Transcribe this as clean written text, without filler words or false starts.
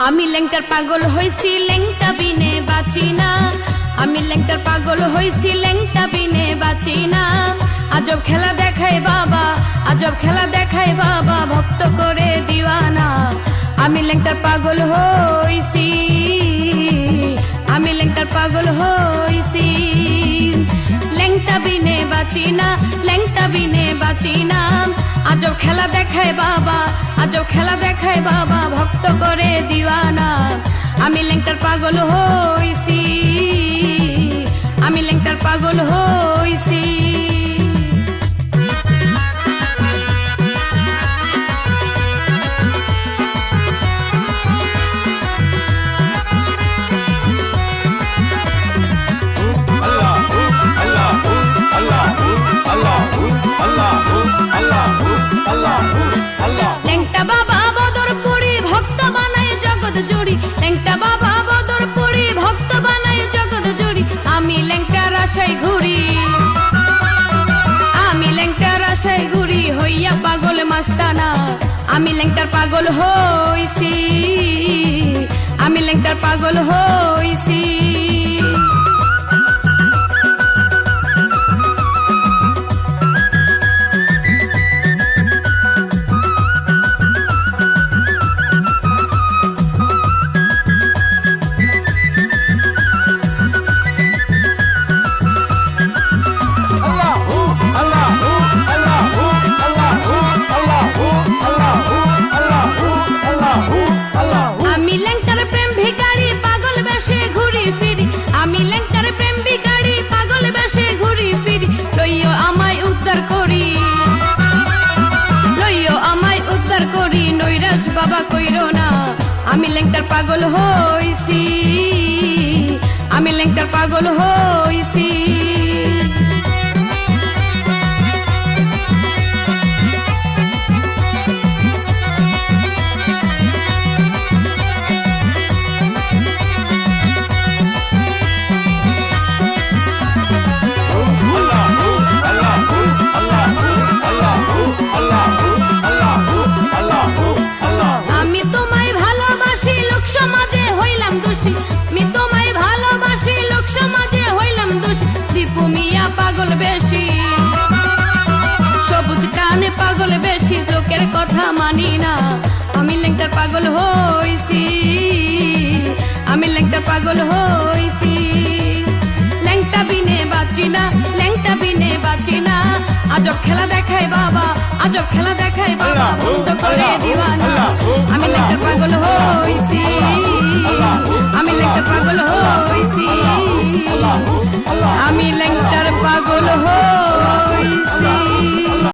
আমি ল্যাংটার পাগল হইছি ল্যাংটা বিনে বাঁচি না। আমি ল্যাংটার পাগল হইছি ল্যাংটা বিনে বাঁচি না। আজব খেলা দেখায় বাবা, আজব খেলা দেখায় বাবা, ভক্ত করে দিওয়ানা। আমি ল্যাংটার পাগল হইছি, আমি ল্যাংটার পাগল হইছি। ল্যাংটা বিনে বাঁচি না, ল্যাংটা বিনে বাঁচি না। আজব খেলা দেখায় বাবা, আজব খেলা দেখায় বাবা, ভক্ত করে দিওয়ানা। আমি ল্যাংটার পাগল হইছি, আমি ল্যাংটার পাগল হইছি। ল্যাংটা বাবা বদরপুরি ভক্ত বানায় জগৎ জুড়ি, ল্যাংটা বাবা বদরপুরি ভক্ত বানায় জগৎ জুড়ি। আমি ল্যাংটার আশায় ঘুরি, আমি ল্যাংটার আশায় ঘুরি, হইয়া পাগল মাস্তানা। আমি ল্যাংটার পাগল হইছি, আমি ল্যাংটার পাগল হইছি। আমি ল্যাংটার প্রেম ভিখারি পাগল বেশে ঘুরি ফিরি, আমি ল্যাংটার প্রেম ভিখারি পাগল বেশে ঘুরি ফিরি। লইও আমায় উদ্ধার করি, লইও আমায় উদ্ধার করি, নৈরাশ বাবা কইরো না। আমি ল্যাংটার পাগল হইছি, আমি ল্যাংটার পাগল হইছি। আমি তোমায় ভালোবাসি লোক সমাজে হইলাম দোষী, আমি তোমায় ভালোবাসি লোক সমাজে হইলাম দোষী। দীপু মিয়া পাগল বেশি, সবুজ কানে পাগল বেশি, লোকের কথা মানি না। আমি ল্যাংটার পাগল হইছি, আমি ল্যাংটার পাগল হইছি। ল্যাংটা বিনে বাঁচি না, ল্যাংটা বিনে বাঁচি না। আজব খেলা দেখায় বাবা, আজব খেলা দেখায় বাবা, ভক্ত করে দিওয়ানা। আমি ল্যাংটার পাগল হইছি, আমি ল্যাংটার পাগল হইছি, আমি ল্যাংটার পাগল হইছি।